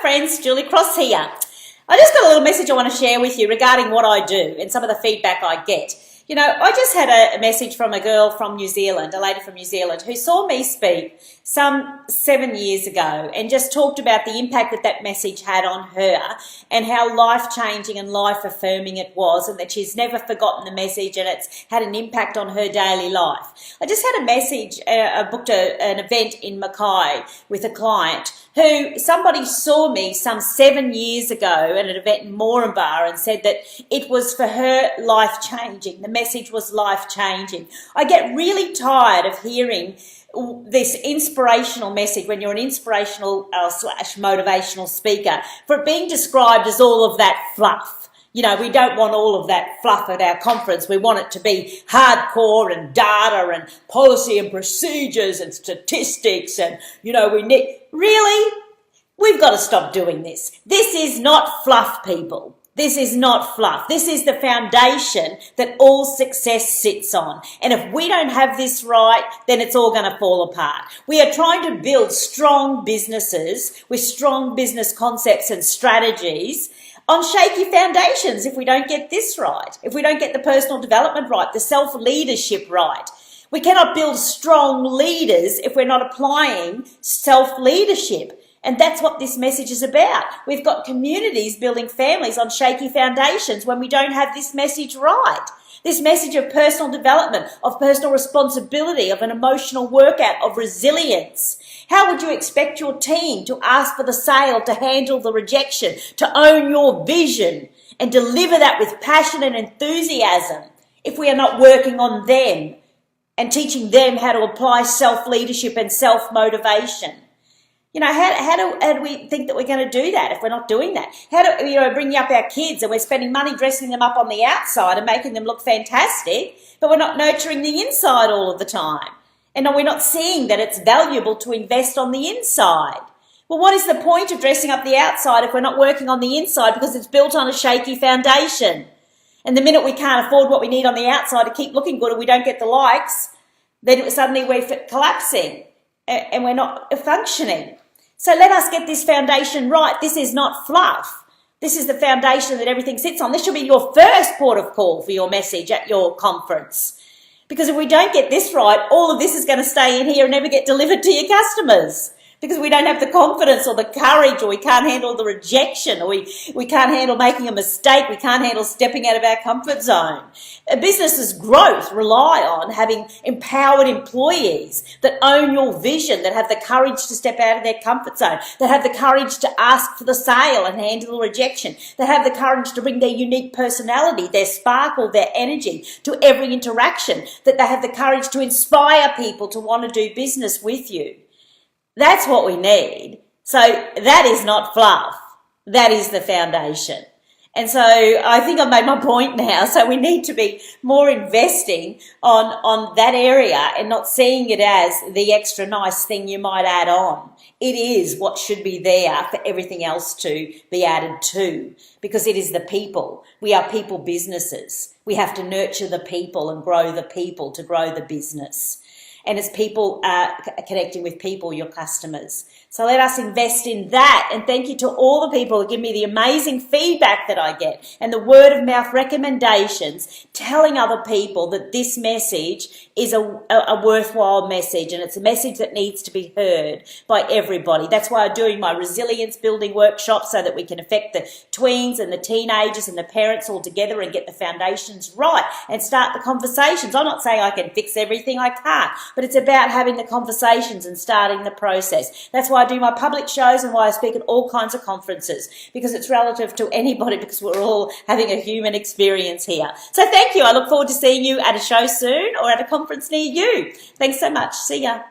friends, Julie Cross here. I just got a little message I want to share with you regarding what I do and some of the feedback I get. You know, I just had a message from a girl from New Zealand, a lady from New Zealand, who saw me speak some 7 years ago and just talked about the impact that that message had on her and how life-changing and life-affirming it was, and that she's never forgotten the message and it's had an impact on her daily life. I just had a message, I booked an event in Mackay with a client who somebody saw me some 7 years ago at an event in Moranbah and said that it was for her life-changing. The message was life-changing. I get really tired of hearing this inspirational message when you're an inspirational slash motivational speaker for it being described as all of that fluff. You know, we don't want all of that fluff at our conference. We want it to be hardcore and data and policy and procedures and statistics and, you know, we need... Really? We've got to stop doing this. This is not fluff, people. This is not fluff. This is the foundation that all success sits on. And if we don't have this right, then it's all going to fall apart. We are trying to build strong businesses with strong business concepts and strategies on shaky foundations if we don't get this right, if we don't get the personal development right, the self-leadership right. We cannot build strong leaders if we're not applying self-leadership. And that's what this message is about. We've got communities building families on shaky foundations when we don't have this message right. This message of personal development, of personal responsibility, of an emotional workout, of resilience. How would you expect your team to ask for the sale, to handle the rejection, to own your vision and deliver that with passion and enthusiasm if we are not working on them and teaching them how to apply self-leadership and self-motivation? You know, how do we think that we're going to do that if we're not doing that? How do, you know, bringing up our kids and we're spending money dressing them up on the outside and making them look fantastic, but we're not nurturing the inside all of the time. And we're not seeing that it's valuable to invest on the inside. Well, what is the point of dressing up the outside if we're not working on the inside because it's built on a shaky foundation? And the minute we can't afford what we need on the outside to keep looking good and we don't get the likes, then suddenly we're collapsing and we're not functioning. So let us get this foundation right. This is not fluff. This is the foundation that everything sits on. This should be your first port of call for your message at your conference. Because if we don't get this right, all of this is going to stay in here and never get delivered to your customers. Because we don't have the confidence or the courage, or we can't handle the rejection, or we can't handle making a mistake, we can't handle stepping out of our comfort zone. A business's growth rely on having empowered employees that own your vision, that have the courage to step out of their comfort zone, that have the courage to ask for the sale and handle the rejection, that have the courage to bring their unique personality, their sparkle, their energy to every interaction, that they have the courage to inspire people to want to do business with you. That's what we need. So that is not fluff. That is the foundation. And so I think I've made my point now. So we need to be more investing on that area and not seeing it as the extra nice thing you might add on. It is what should be there for everything else to be added to, because it is the people. We are people businesses. We have to nurture the people and grow the people to grow the business. And it's people connecting with people, your customers. So let us invest in that. And thank you to all the people who give me the amazing feedback that I get and the word of mouth recommendations, telling other people that this message is a worthwhile message, and it's a message that needs to be heard by everybody. That's why I'm doing my resilience building workshop, so that we can affect the tweens and the teenagers and the parents all together and get the foundations right and start the conversations. I'm not saying I can fix everything, I can't, but it's about having the conversations and starting the process. That's why I do my public shows and why I speak at all kinds of conferences, because it's relative to anybody, because we're all having a human experience here. So thank you. I look forward to seeing you at a show soon or at a conference near you. Thanks so much. See ya.